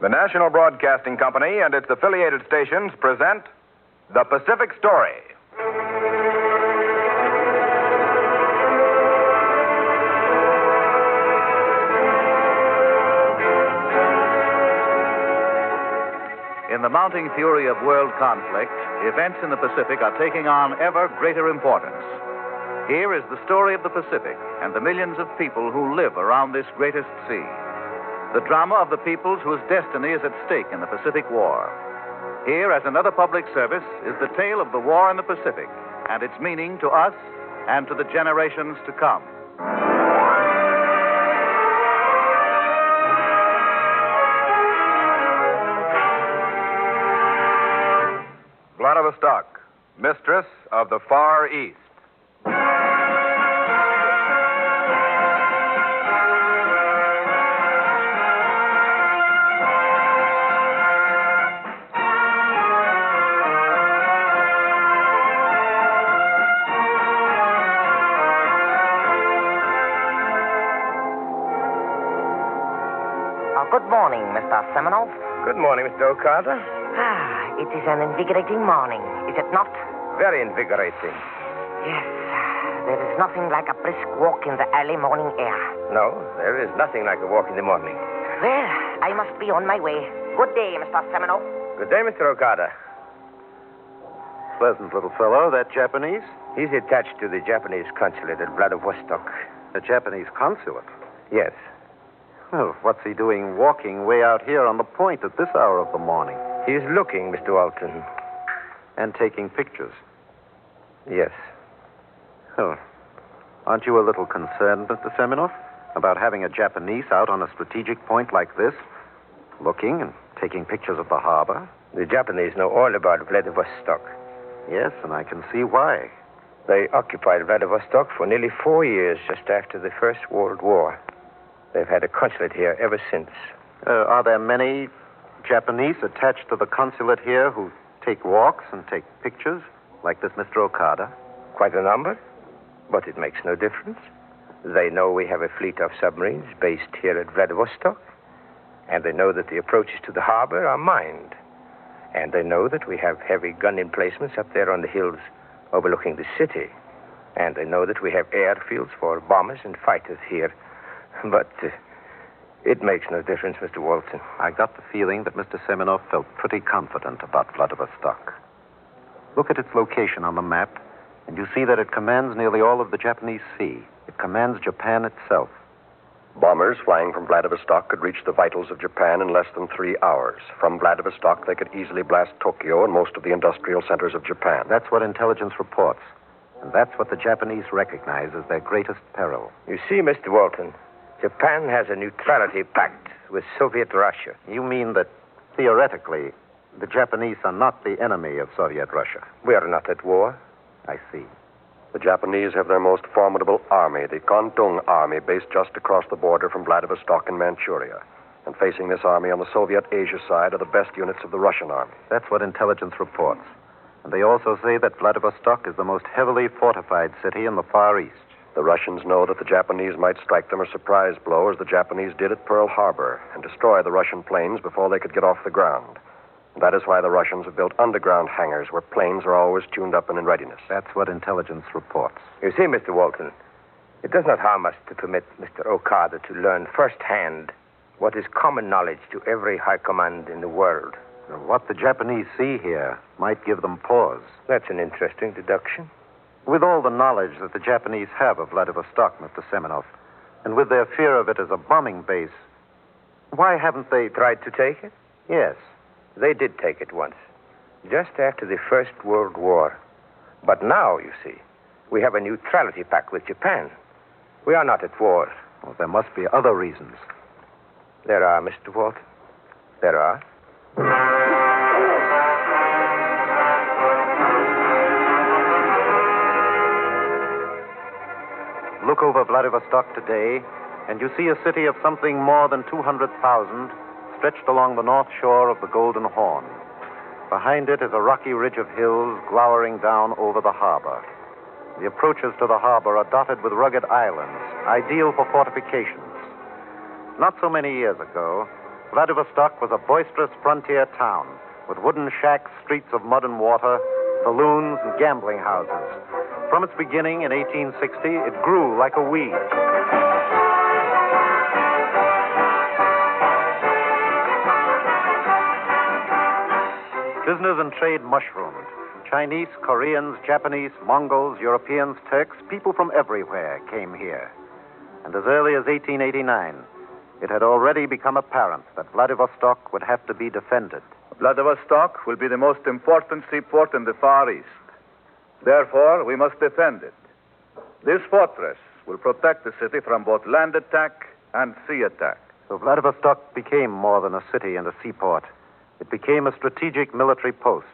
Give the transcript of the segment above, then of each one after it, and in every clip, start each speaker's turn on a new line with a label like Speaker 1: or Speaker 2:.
Speaker 1: The National Broadcasting Company and its affiliated stations present The Pacific Story.
Speaker 2: In the mounting fury of world conflict, events in the Pacific are taking on ever greater importance. Here is the story of the Pacific and the millions of people who live around this greatest sea. The drama of the peoples whose destiny is at stake in the Pacific War. Here, as another public service, is the tale of the war in the Pacific and its meaning to us and to the generations to come. Vladivostak, Mistress of the Far East.
Speaker 3: Good morning, Mr. Seminoff.
Speaker 4: Good morning, Mr. Okada.
Speaker 3: It is an invigorating morning, is it not?
Speaker 4: Very invigorating.
Speaker 3: Yes. There is nothing like a brisk walk in the early morning air.
Speaker 4: No, there is nothing like a walk in the morning.
Speaker 3: Well, I must be on my way. Good day, Mr. Seminoff.
Speaker 4: Good day, Mr. Okada.
Speaker 2: Pleasant little fellow, that Japanese.
Speaker 4: He's attached to the Japanese consulate at Vladivostak.
Speaker 2: The Japanese consulate?
Speaker 4: Yes.
Speaker 2: Well, what's he doing walking way out here on the point at this hour of the morning?
Speaker 4: He's looking, Mr. Walton.
Speaker 2: And taking pictures?
Speaker 4: Yes.
Speaker 2: Oh. Aren't you a little concerned, Mr. Seminoff, about having a Japanese out on a strategic point like this, looking and taking pictures of the harbor?
Speaker 4: The Japanese know all about Vladivostak.
Speaker 2: Yes, and I can see why.
Speaker 4: They occupied Vladivostok for nearly 4 years just after the First World War. They've had a consulate here ever since.
Speaker 2: Are there many Japanese attached to the consulate here who take walks and take pictures, like this Mr. Okada?
Speaker 4: Quite a number, but it makes no difference. They know we have a fleet of submarines based here at Vladivostok, and they know that the approaches to the harbor are mined, and they know that we have heavy gun emplacements up there on the hills overlooking the city, and they know that we have airfields for bombers and fighters here. But it makes no difference, Mr. Walton.
Speaker 2: I got the feeling that Mr. Seminoff felt pretty confident about Vladivostok. Look at its location on the map, and you see that it commands nearly all of the Japanese Sea. It commands Japan itself.
Speaker 5: Bombers flying from Vladivostok could reach the vitals of Japan in less than 3 hours. From Vladivostok, they could easily blast Tokyo and most of the industrial centers of Japan.
Speaker 2: That's what intelligence reports. And that's what the Japanese recognize as their greatest peril.
Speaker 4: You see, Mr. Walton, Japan has a neutrality pact with Soviet Russia.
Speaker 2: You mean that, theoretically, the Japanese are not the enemy of Soviet Russia?
Speaker 4: We are not at war.
Speaker 2: I see.
Speaker 5: The Japanese have their most formidable army, the Kwantung Army, based just across the border from Vladivostok in Manchuria. And facing this army on the Soviet Asia side are the best units of the Russian army.
Speaker 2: That's what intelligence reports. And they also say that Vladivostok is the most heavily fortified city in the Far East.
Speaker 5: The Russians know that the Japanese might strike them a surprise blow, as the Japanese did at Pearl Harbor, and destroy the Russian planes before they could get off the ground. And that is why the Russians have built underground hangars where planes are always tuned up and in readiness.
Speaker 2: That's what intelligence reports.
Speaker 4: You see, Mr. Walton, it does not harm us to permit Mr. Okada to learn firsthand what is common knowledge to every high command in the world.
Speaker 2: What the Japanese see here might give them pause.
Speaker 4: That's an interesting deduction.
Speaker 2: With all the knowledge that the Japanese have of Vladivostok, Mr. Seminoff, and with their fear of it as a bombing base, why haven't they
Speaker 4: tried to take it?
Speaker 2: Yes.
Speaker 4: They did take it once, just after the First World War. But now, you see, we have a neutrality pact with Japan. We are not at war.
Speaker 2: Well, there must be other reasons.
Speaker 4: There are, Mr. Walton. There are.
Speaker 2: Look over Vladivostok today, and you see a city of something more than 200,000 stretched along the north shore of the Golden Horn. Behind it is a rocky ridge of hills glowering down over the harbor. The approaches to the harbor are dotted with rugged islands, ideal for fortifications. Not so many years ago, Vladivostok was a boisterous frontier town with wooden shacks, streets of mud and water, saloons, and gambling houses. From its beginning in 1860, it grew like a weed. Business and trade mushroomed. Chinese, Koreans, Japanese, Mongols, Europeans, Turks, people from everywhere came here. And as early as 1889, it had already become apparent that Vladivostok would have to be defended.
Speaker 6: Vladivostok will be the most important seaport in the Far East. Therefore, we must defend it. This fortress will protect the city from both land attack and sea attack.
Speaker 2: So Vladivostok became more than a city and a seaport. It became a strategic military post.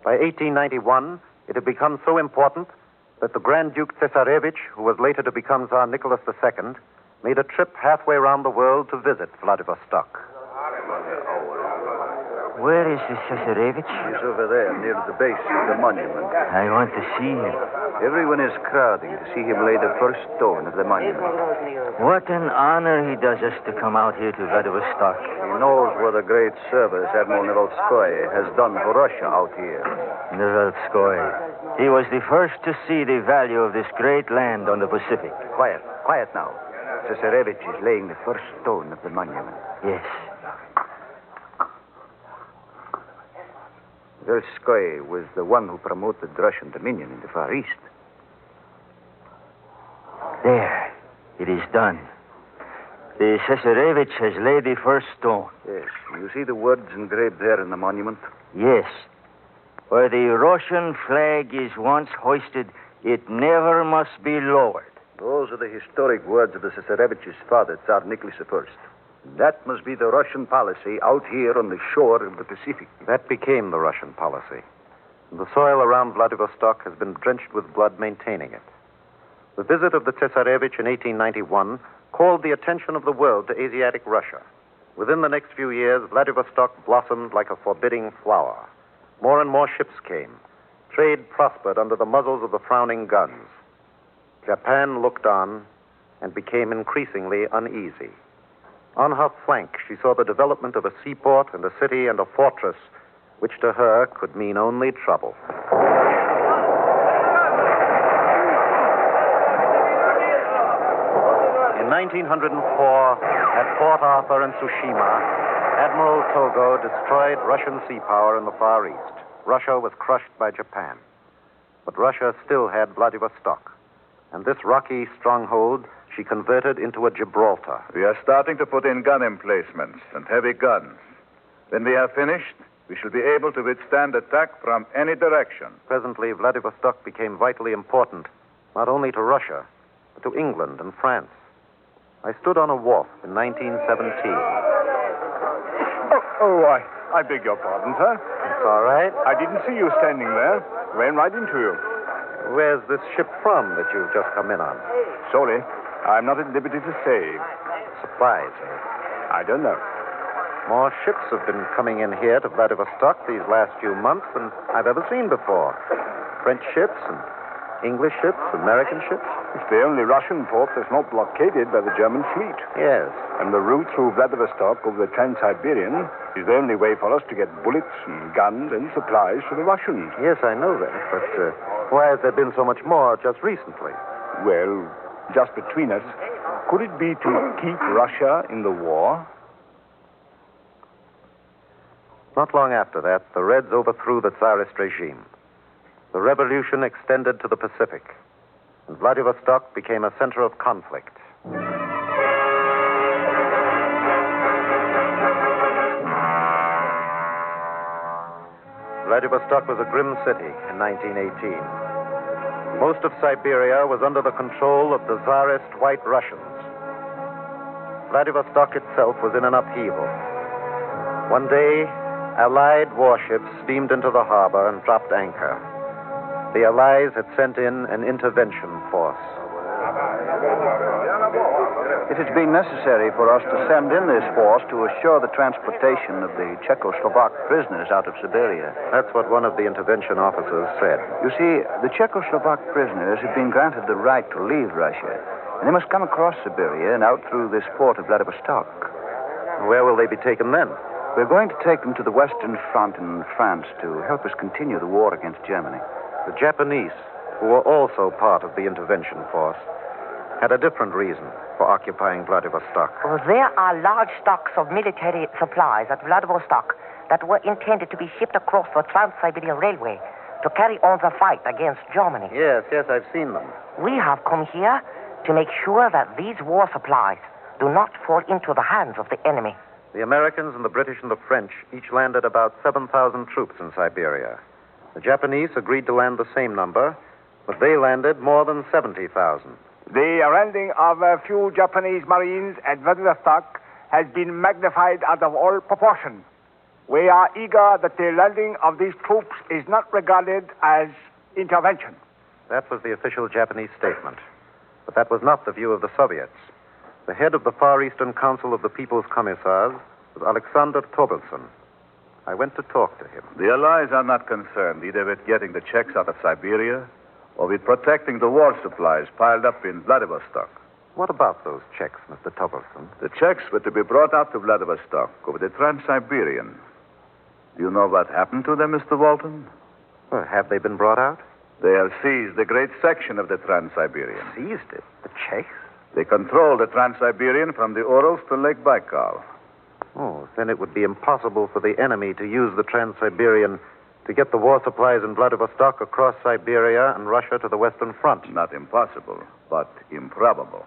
Speaker 2: By 1891, it had become so important that the Grand Duke Cesarevich, who was later to become Tsar Nicholas II, made a trip halfway around the world to visit Vladivostok.
Speaker 7: Where is the Cesarevich?
Speaker 6: He's over there, near the base of the monument.
Speaker 7: I want to see him.
Speaker 6: Everyone is crowding to see him lay the first stone of the monument.
Speaker 7: What an honor he does us to come out here to Vladivostok.
Speaker 6: He knows what a great service Admiral Nevelskoy has done for Russia out here.
Speaker 7: Nevelskoy. He was the first to see the value of this great land on the Pacific.
Speaker 6: Quiet now. Cesarevich is laying the first stone of the monument.
Speaker 7: Yes.
Speaker 6: Nevelskoy was the one who promoted Russian dominion in the Far East.
Speaker 7: There. It is done. The Cesarevich has laid the first stone.
Speaker 6: Yes. You see the words engraved there in the monument?
Speaker 7: Yes. Where the Russian flag is once hoisted, it never must be lowered.
Speaker 6: Those are the historic words of the Cesarevich's father, Tsar Nicholas I. That must be the Russian policy out here on the shore of the Pacific.
Speaker 2: That became the Russian policy. The soil around Vladivostok has been drenched with blood maintaining it. The visit of the Cesarevich in 1891 called the attention of the world to Asiatic Russia. Within the next few years, Vladivostok blossomed like a forbidding flower. More and more ships came. Trade prospered under the muzzles of the frowning guns. Japan looked on and became increasingly uneasy. On her flank, she saw the development of a seaport and a city and a fortress, which to her could mean only trouble. In 1904, at Port Arthur and Tsushima, Admiral Togo destroyed Russian sea power in the Far East. Russia was crushed by Japan. But Russia still had Vladivostok. And this rocky stronghold she converted into a Gibraltar.
Speaker 6: We are starting to put in gun emplacements and heavy guns. When we have finished, we shall be able to withstand attack from any direction.
Speaker 2: Presently, Vladivostok became vitally important, not only to Russia, but to England and France. I stood on a wharf in 1917.
Speaker 8: I beg your pardon, sir.
Speaker 2: It's all right.
Speaker 8: I didn't see you standing there. Ran right into you.
Speaker 2: Where's this ship from that you've just come in on?
Speaker 8: Sorry, I'm not at liberty to say.
Speaker 2: Supplies, eh?
Speaker 8: I don't know.
Speaker 2: More ships have been coming in here to Vladivostok these last few months than I've ever seen before. French ships and English ships, American ships.
Speaker 8: It's the only Russian port that's not blockaded by the German fleet.
Speaker 2: Yes.
Speaker 8: And the route through Vladivostok over the Trans-Siberian is the only way for us to get bullets and guns and supplies for the Russians.
Speaker 2: Yes, I know that. But why has there been so much more just recently?
Speaker 8: Well, just between us, could it be to keep Russia in the war?
Speaker 2: Not long after that, the Reds overthrew the Tsarist regime. The revolution extended to the Pacific, and Vladivostok became a center of conflict. Vladivostok was a grim city in 1918. Most of Siberia was under the control of the Tsarist White Russians. Vladivostok itself was in an upheaval. One day, Allied warships steamed into the harbor and dropped anchor. The Allies had sent in an intervention force.
Speaker 6: It has been necessary for us to send in this force to assure the transportation of the Czechoslovak prisoners out of Siberia.
Speaker 2: That's what one of the intervention officers said.
Speaker 6: You see, the Czechoslovak prisoners have been granted the right to leave Russia, and they must come across Siberia and out through this port of Vladivostok.
Speaker 2: Where will they be taken then?
Speaker 6: We're going to take them to the Western Front in France to help us continue the war against Germany.
Speaker 2: The Japanese, who were also part of the intervention force, had a different reason for occupying Vladivostok.
Speaker 3: Well, there are large stocks of military supplies at Vladivostok that were intended to be shipped across the Trans-Siberian Railway to carry on the fight against Germany.
Speaker 2: Yes, I've seen them.
Speaker 3: We have come here to make sure that these war supplies do not fall into the hands of the enemy.
Speaker 2: The Americans and the British and the French each landed about 7,000 troops in Siberia. The Japanese agreed to land the same number, but they landed more than 70,000.
Speaker 8: The landing of a few Japanese Marines at Vladivostok has been magnified out of all proportion. We are eager that the landing of these troops is not regarded as intervention.
Speaker 2: That was the official Japanese statement. But that was not the view of the Soviets. The head of the Far Eastern Council of the People's Commissars was Alexander Torkelson. I went to talk to him.
Speaker 6: The Allies are not concerned either with getting the Czechs out of Siberia or with protecting the war supplies piled up in Vladivostok.
Speaker 2: What about those Czechs, Mr. Torkelson?
Speaker 6: The Czechs were to be brought out to Vladivostok over the Trans-Siberian. Do you know what happened to them, Mr. Walton?
Speaker 2: Well, have they been brought out?
Speaker 6: They have seized a great section of the Trans-Siberian.
Speaker 2: Seized it? The Czechs?
Speaker 6: They control the Trans-Siberian from the Urals to Lake Baikal.
Speaker 2: Oh, then it would be impossible for the enemy to use the Trans-Siberian to get the war supplies in Vladivostok across Siberia and Russia to the Western Front.
Speaker 6: Not impossible, but improbable.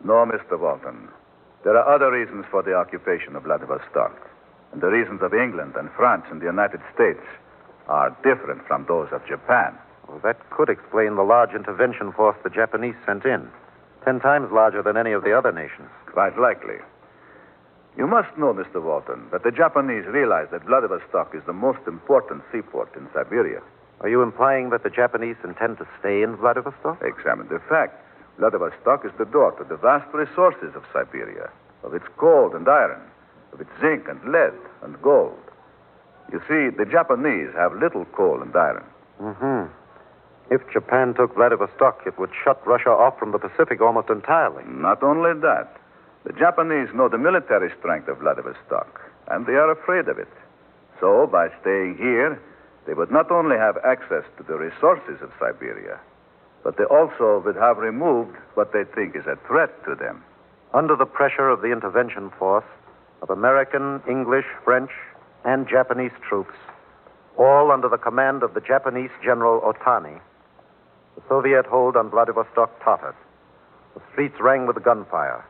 Speaker 6: No, Mr. Walton. There are other reasons for the occupation of Vladivostok. And the reasons of England and France and the United States are different from those of Japan.
Speaker 2: Well, that could explain the large intervention force the Japanese sent in. 10 times larger than any of the other nations.
Speaker 6: Quite likely. You must know, Mr. Walton, that the Japanese realize that Vladivostok is the most important seaport in Siberia.
Speaker 2: Are you implying that the Japanese intend to stay in Vladivostok?
Speaker 6: Examine the facts. Vladivostok is the door to the vast resources of Siberia, of its coal and iron, of its zinc and lead and gold. You see, the Japanese have little coal and iron.
Speaker 2: Mm-hmm. If Japan took Vladivostok, it would shut Russia off from the Pacific almost entirely.
Speaker 6: Not only that. The Japanese know the military strength of Vladivostok, and they are afraid of it. So, by staying here, they would not only have access to the resources of Siberia, but they also would have removed what they think is a threat to them.
Speaker 2: Under the pressure of the intervention force of American, English, French, and Japanese troops, all under the command of the Japanese General Otani, the Soviet hold on Vladivostok tottered. The streets rang with gunfire,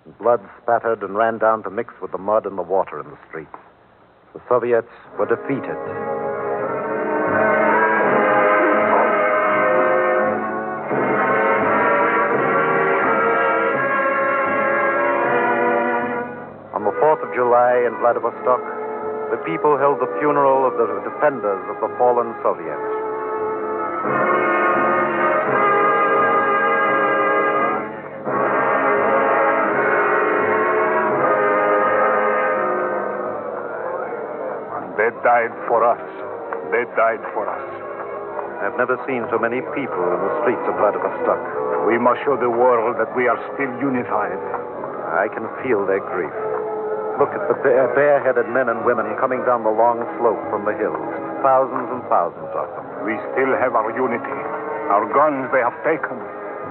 Speaker 2: and blood spattered and ran down to mix with the mud and the water in the streets. The Soviets were defeated. On the 4th of July in Vladivostok, the people held the funeral of the defenders of the fallen Soviets.
Speaker 8: They died for us. They died for us.
Speaker 2: I've never seen so many people in the streets of Vladivostok.
Speaker 8: We must show the world that we are still unified.
Speaker 2: I can feel their grief. Look at the bareheaded men and women coming down the long slope from the hills. Thousands and thousands of them.
Speaker 8: We still have our unity. Our guns they have taken,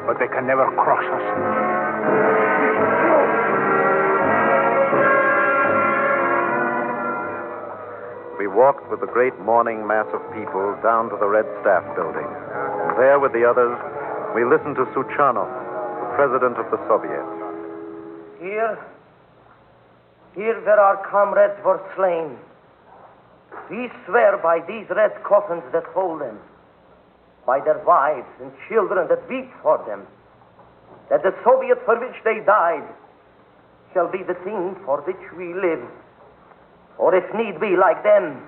Speaker 8: but they can never crush us.
Speaker 2: We walked with the great mourning mass of people down to the Red Staff building. And there with the others, we listened to Suchanov, the president of the Soviet.
Speaker 3: Here where our comrades were slain. We swear by these red coffins that hold them, by their wives and children that weep for them, that the Soviet for which they died shall be the thing for which we live, or if need be, like them,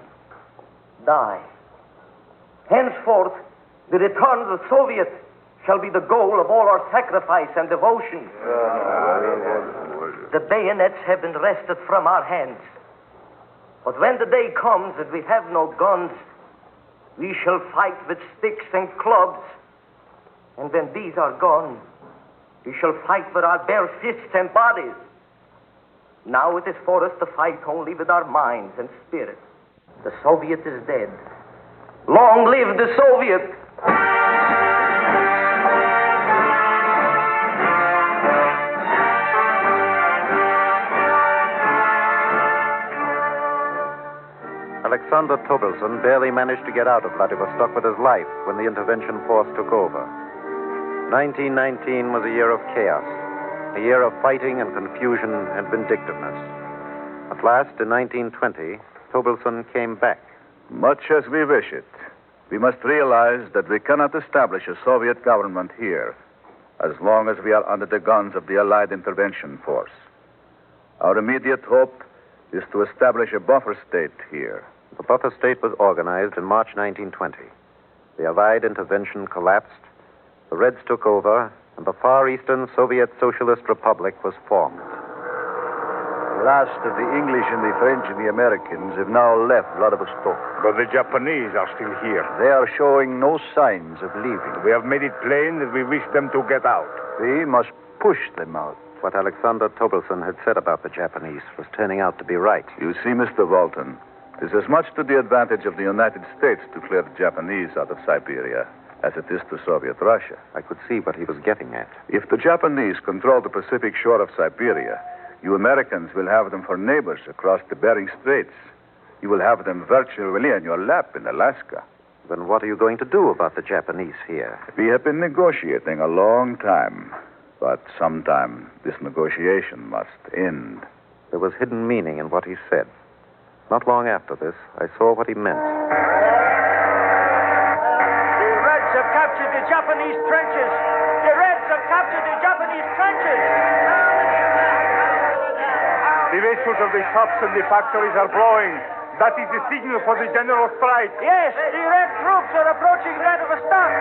Speaker 3: die. Henceforth, the return of the Soviet shall be the goal of all our sacrifice and devotion. The bayonets have been wrested from our hands. But when the day comes that we have no guns, we shall fight with sticks and clubs. And when these are gone, we shall fight with our bare fists and bodies. Now it is for us to fight only with our minds and spirits. The Soviet is dead. Long live the Soviet!
Speaker 2: Alexander Tobelson barely managed to get out of Vladivostok with his life when the intervention force took over. 1919 was a year of chaos, a year of fighting and confusion and vindictiveness. At last, in 1920, Tobelson came back.
Speaker 6: Much as we wish it, we must realize that we cannot establish a Soviet government here as long as we are under the guns of the Allied intervention force. Our immediate hope is to establish a buffer state here.
Speaker 2: The buffer state was organized in March 1920. The Allied intervention collapsed, the Reds took over, and the Far Eastern Soviet Socialist Republic was formed.
Speaker 6: The last of the English and the French and the Americans have now left Vladivostok.
Speaker 8: But the Japanese are still here.
Speaker 6: They are showing no signs of leaving.
Speaker 8: We have made it plain that we wish them to get out.
Speaker 6: We must push them out.
Speaker 2: What Alexander Tobelson had said about the Japanese was turning out to be right.
Speaker 6: You see, Mr. Walton, it is as much to the advantage of the United States to clear the Japanese out of Siberia as it is to Soviet Russia.
Speaker 2: I could see what he was getting at.
Speaker 6: If the Japanese control the Pacific shore of Siberia, you Americans will have them for neighbors across the Bering Straits. You will have them virtually on your lap in Alaska.
Speaker 2: Then what are you going to do about the Japanese here?
Speaker 6: We have been negotiating a long time, but sometime this negotiation must end.
Speaker 2: There was hidden meaning in what he said. Not long after this, I saw what he meant.
Speaker 9: The Reds have captured the Japanese trenches! The Reds have captured the Japanese trenches!
Speaker 8: The whistles of the shops and the factories are blowing. That is the signal for the general strike.
Speaker 9: Yes, the Red troops are approaching Vladivostok.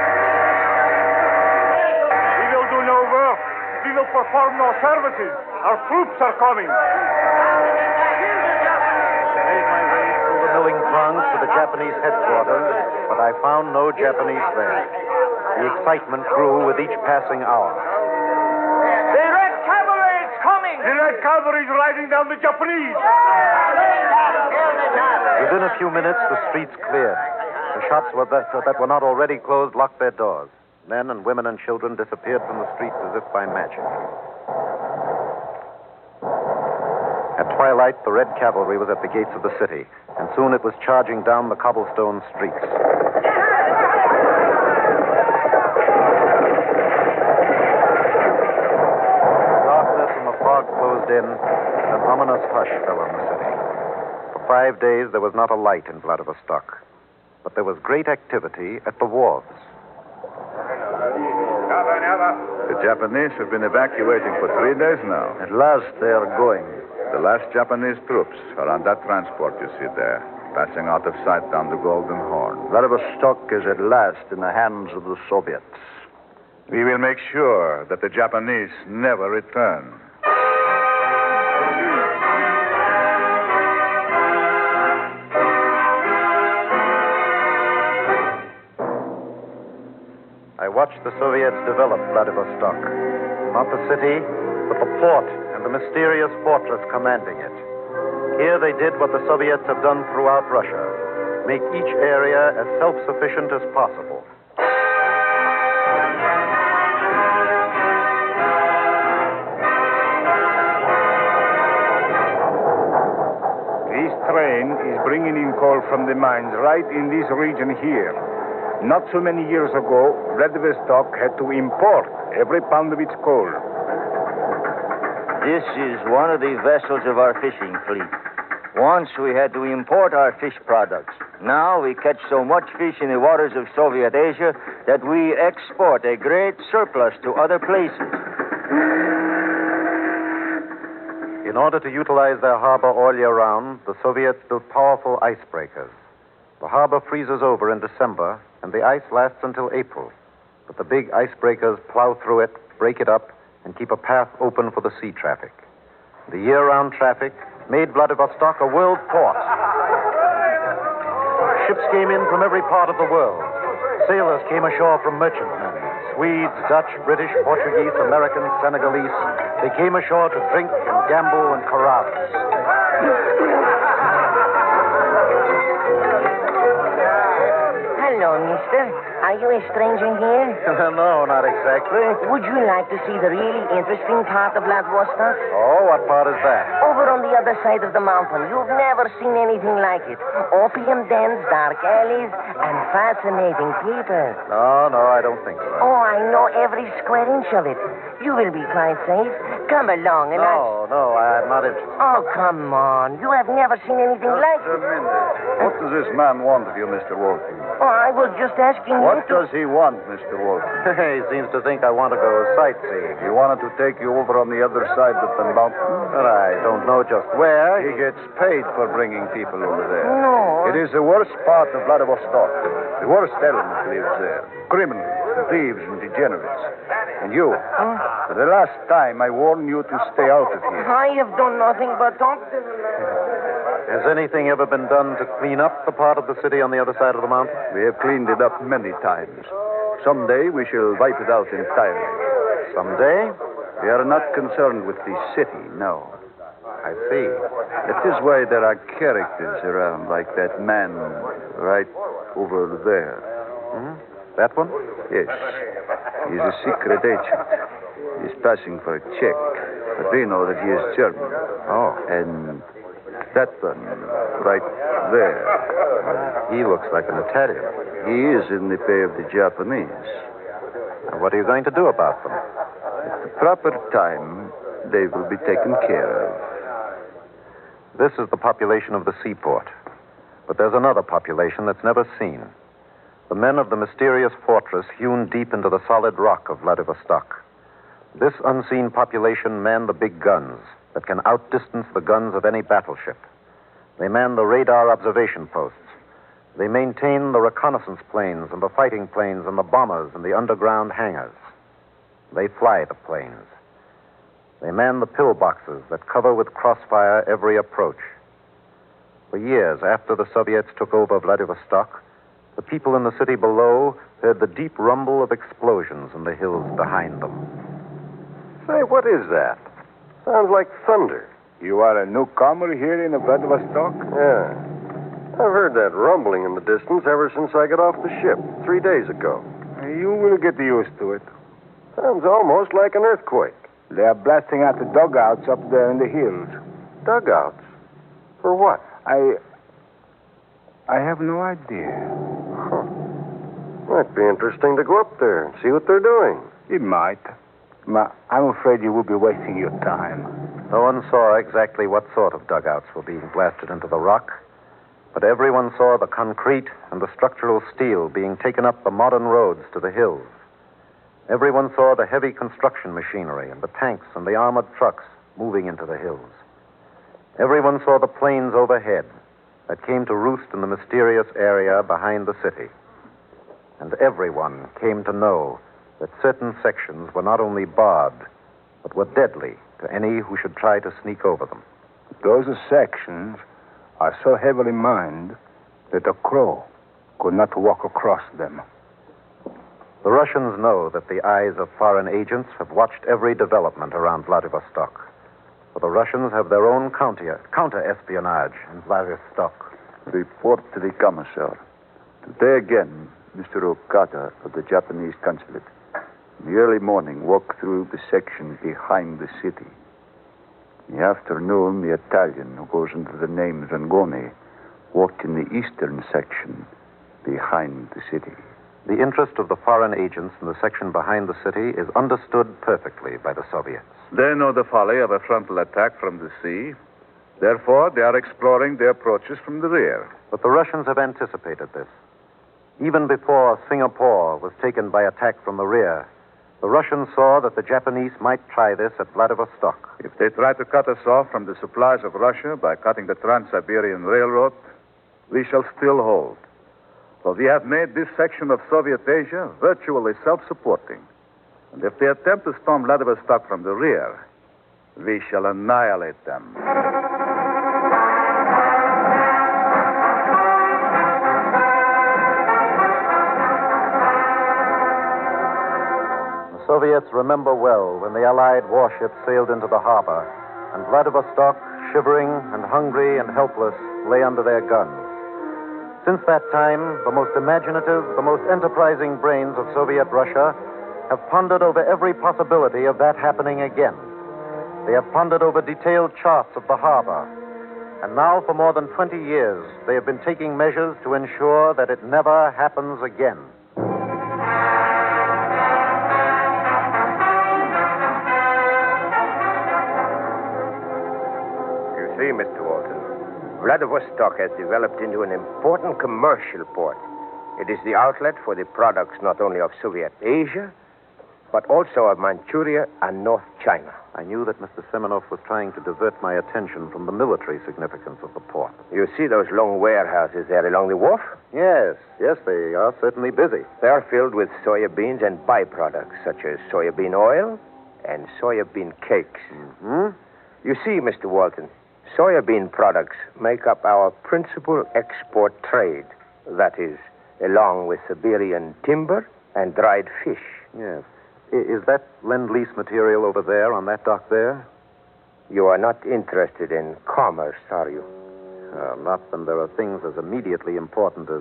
Speaker 8: We will do no work. We will perform no services. Our troops are coming.
Speaker 2: Milling throngs to the Japanese headquarters, but I found no Japanese there. The excitement grew with each passing hour.
Speaker 9: The Red Cavalry is coming!
Speaker 8: The Red Cavalry is riding down the Japanese.
Speaker 2: Within a few minutes, the streets cleared. The shops that were not already closed locked their doors. Men and women and children disappeared from the streets as if by magic. At twilight, the Red Cavalry was at the gates of the city, and soon it was charging down the cobblestone streets. Darkness and the fog closed in, and an ominous hush fell on the city. For 5 days, there was not a light in Vladivostok, but there was great activity at the wharves.
Speaker 6: The Japanese have been evacuating for 3 days now.
Speaker 5: At last they are going.
Speaker 6: The last Japanese troops are on that transport you see there, passing out of sight down the Golden Horn.
Speaker 5: Vladivostok is at last in the hands of the Soviets.
Speaker 6: We will make sure that the Japanese never return.
Speaker 2: I watched the Soviets develop Vladivostok. Not the city, but the port and the mysterious fortress commanding it. Here they did what the Soviets have done throughout Russia, make each area as self-sufficient as possible.
Speaker 8: This train is bringing in coal from the mines right in this region here. Not so many years ago, Vladivostok had to import every pound of its coal.
Speaker 7: This is one of the vessels of our fishing fleet. Once we had to import our fish products. Now we catch so much fish in the waters of Soviet Asia that we export a great surplus to other places.
Speaker 2: In order to utilize their harbor all year round, the Soviets built powerful icebreakers. The harbor freezes over in December, and the ice lasts until April. But the big icebreakers plow through it, break it up, and keep a path open for the sea traffic. The year-round traffic made Vladivostok a world port. Ships came in from every part of the world. Sailors came ashore from merchantmen. Swedes, Dutch, British, Portuguese, Americans, Senegalese.
Speaker 10: They came ashore to drink and gamble and carouse.
Speaker 3: Hello, mister. Are you a stranger here?
Speaker 10: No, not exactly.
Speaker 3: Would you like to see the really interesting part of Vladivostok?
Speaker 10: Oh, what part is that?
Speaker 3: Over on the other side of the mountain. You've never seen anything like it. Opium dens, dark alleys, and fascinating people.
Speaker 10: No, I don't think so.
Speaker 3: Oh, I know every square inch of it. You will be quite safe. Come along and
Speaker 10: No, I'm not interested.
Speaker 3: Oh, come on. You have never seen anything like
Speaker 6: Just a
Speaker 3: it.
Speaker 6: minute. What does this man want of you, Mr. Walton?
Speaker 3: Oh, I was just asking
Speaker 6: What
Speaker 3: you to...
Speaker 6: does he want, Mr. Walton?
Speaker 10: He seems to think I want to go sightseeing.
Speaker 6: He wanted to take you over on the other side of the mountain.
Speaker 10: But I don't know just where.
Speaker 6: He gets paid for bringing people over there.
Speaker 3: No.
Speaker 6: It is the worst part of Vladivostok. The worst element lives there. Criminals, thieves, and degenerates. And you, for the last time, I warn you to stay out of here.
Speaker 3: I have done nothing but talk to them.
Speaker 10: Has anything ever been done to clean up the part of the city on the other side of the mountain?
Speaker 6: We have cleaned it up many times. Someday we shall wipe it out entirely.
Speaker 10: Someday?
Speaker 6: We are not concerned with the city, no.
Speaker 10: I see.
Speaker 6: That is why there are characters around, like that man right over there.
Speaker 10: That one?
Speaker 6: Yes. He's a secret agent. He's passing for a check, but we know that he is German.
Speaker 10: Oh.
Speaker 6: And that one right there.
Speaker 10: He looks like an Italian.
Speaker 6: He is in the pay of the Japanese.
Speaker 10: Now, what are you going to do about them?
Speaker 6: At the proper time, they will be taken care of.
Speaker 10: This is the population of the seaport. But there's another population that's never seen. The men of the mysterious fortress hewn deep into the solid rock of Vladivostok. This unseen population man the big guns that can outdistance the guns of any battleship. They man the radar observation posts. They maintain the reconnaissance planes and the fighting planes and the bombers and the underground hangars. They fly the planes. They man the pillboxes that cover with crossfire every approach. For years after the Soviets took over Vladivostok, the people in the city below heard the deep rumble of explosions in the hills behind them.
Speaker 5: Say, what is that? Sounds like thunder.
Speaker 8: You are a newcomer here in Vladivostok?
Speaker 5: Yeah. I've heard that rumbling in the distance ever since I got off the ship 3 days ago.
Speaker 8: You will get used to it.
Speaker 5: Sounds almost like an earthquake.
Speaker 8: They are blasting out the dugouts up there in the hills.
Speaker 5: Dugouts? For what?
Speaker 8: I have no idea.
Speaker 5: Huh. Might be interesting to go up there and see what they're doing.
Speaker 8: It might. I'm afraid you will be wasting your time.
Speaker 10: No one saw exactly what sort of dugouts were being blasted into the rock, but everyone saw the concrete and the structural steel being taken up the modern roads to the hills. Everyone saw the heavy construction machinery and the tanks and the armored trucks moving into the hills. Everyone saw the planes overhead that came to roost in the mysterious area behind the city. And everyone came to know that certain sections were not only barred, but were deadly to any who should try to sneak over them.
Speaker 8: Those sections are so heavily mined that a crow could not walk across them.
Speaker 10: The Russians know that the eyes of foreign agents have watched every development around Vladivostok. For the Russians have their own counter-espionage in Vladivostok.
Speaker 6: Report to the commissar. Today again, Mr. Okada of the Japanese consulate. In the early morning, walk through the section behind the city. In the afternoon, the Italian who goes under the name Zangoni walked in the eastern section behind the city.
Speaker 10: The interest of the foreign agents in the section behind the city is understood perfectly by the Soviets.
Speaker 6: They know the folly of a frontal attack from the sea. Therefore, they are exploring the approaches from the rear.
Speaker 10: But the Russians have anticipated this. Even before Singapore was taken by attack from the rear, the Russians saw that the Japanese might try this at Vladivostok.
Speaker 6: If they try to cut us off from the supplies of Russia by cutting the Trans-Siberian Railroad, we shall still hold. For we have made this section of Soviet Asia virtually self-supporting. And if they attempt to storm Vladivostok from the rear, we shall annihilate them.
Speaker 10: The Soviets remember well when the Allied warships sailed into the harbor, and Vladivostok, shivering and hungry and helpless, lay under their guns. Since that time, the most imaginative, the most enterprising brains of Soviet Russia have pondered over every possibility of that happening again. They have pondered over detailed charts of the harbor. And now, for more than 20 years, they have been taking measures to ensure that it never happens again.
Speaker 4: You see, Mr. Walton, Vladivostok has developed into an important commercial port. It is the outlet for the products not only of Soviet Asia, but also of Manchuria and North China.
Speaker 10: I knew that Mr. Semenov was trying to divert my attention from the military significance of the port.
Speaker 4: You see those long warehouses there along the wharf?
Speaker 10: Yes, they are certainly busy.
Speaker 4: They are filled with soya beans and byproducts, such as soybean oil and soybean cakes.
Speaker 10: Mm-hmm.
Speaker 4: You see, Mr. Walton, soybean products make up our principal export trade. That is, along with Siberian timber and dried fish.
Speaker 10: Yes. Is that Lend-Lease material over there on that dock there?
Speaker 4: You are not interested in commerce, are you?
Speaker 10: Not when there are things as immediately important as,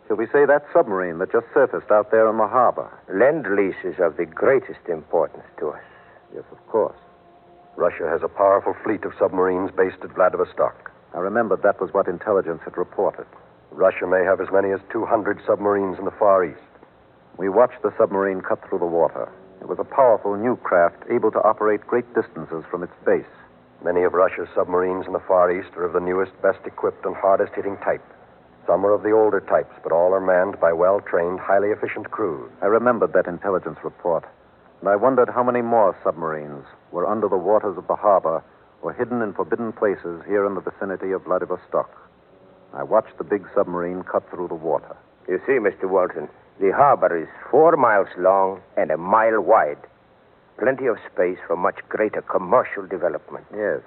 Speaker 10: shall we say, that submarine that just surfaced out there in the harbor.
Speaker 4: Lend-Lease is of the greatest importance to us.
Speaker 10: Yes, of course.
Speaker 5: Russia has a powerful fleet of submarines based at Vladivostok.
Speaker 10: I remembered that was what intelligence had reported.
Speaker 5: Russia may have as many as 200 submarines in the Far East.
Speaker 10: We watched the submarine cut through the water. It was a powerful new craft able to operate great distances from its base.
Speaker 5: Many of Russia's submarines in the Far East are of the newest, best equipped, and hardest hitting type. Some are of the older types, but all are manned by well-trained, highly efficient crews.
Speaker 10: I remembered that intelligence report, and I wondered how many more submarines were under the waters of the harbor or hidden in forbidden places here in the vicinity of Vladivostok. I watched the big submarine cut through the water.
Speaker 4: You see, Mr. Walton, the harbor is 4 miles long and a mile wide. Plenty of space for much greater commercial development.
Speaker 10: Yes.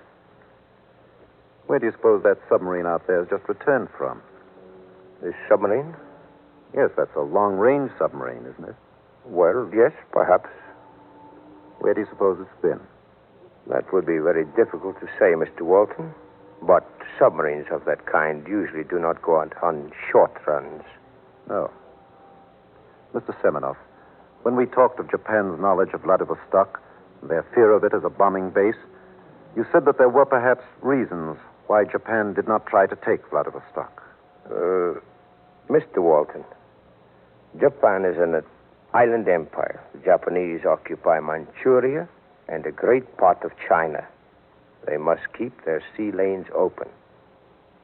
Speaker 10: Where do you suppose that submarine out there has just returned from?
Speaker 4: This submarine?
Speaker 10: Yes, that's a long-range submarine, isn't it?
Speaker 4: Well, yes, perhaps.
Speaker 10: Where do you suppose it's been?
Speaker 4: That would be very difficult to say, Mr. Walton. But submarines of that kind usually do not go out on short runs.
Speaker 10: No. Mr. Semenov, when we talked of Japan's knowledge of Vladivostok, and their fear of it as a bombing base, you said that there were perhaps reasons why Japan did not try to take Vladivostok.
Speaker 4: Mr. Walton, Japan is an island empire. The Japanese occupy Manchuria and a great part of China. They must keep their sea lanes open.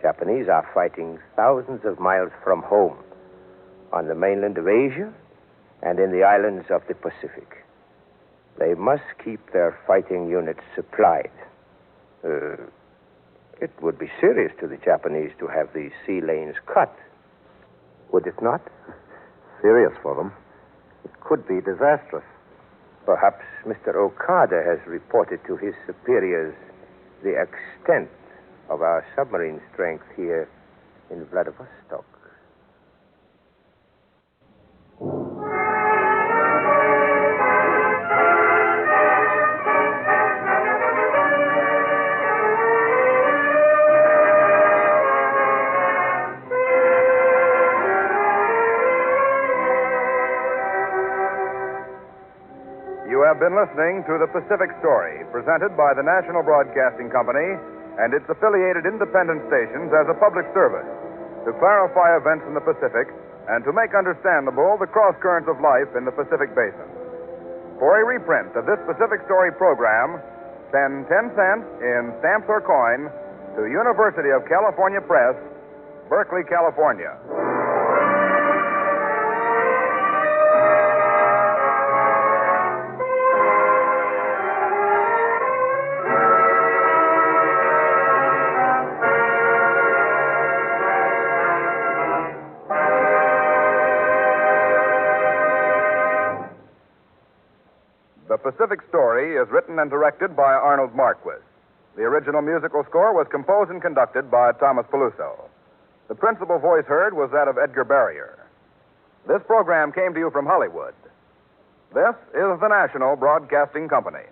Speaker 4: Japanese are fighting thousands of miles from home, on the mainland of Asia and in the islands of the Pacific. They must keep their fighting units supplied. It would be serious to the Japanese to have these sea lanes cut, would it not?
Speaker 10: Serious for them. It could be disastrous.
Speaker 4: Perhaps Mr. Okada has reported to his superiors the extent of our submarine strength here in Vladivostok.
Speaker 1: You have been listening to The Pacific Story, presented by the National Broadcasting Company and its affiliated independent stations as a public service to clarify events in the Pacific and to make understandable the cross currents of life in the Pacific Basin. For a reprint of this Pacific Story program, send 10 cents in stamps or coin to University of California Press, Berkeley, California. The Pacific Story is written and directed by Arnold Marquis. The original musical score was composed and conducted by Thomas Peluso. The principal voice heard was that of Edgar Barrier. This program came to you from Hollywood. This is the National Broadcasting Company.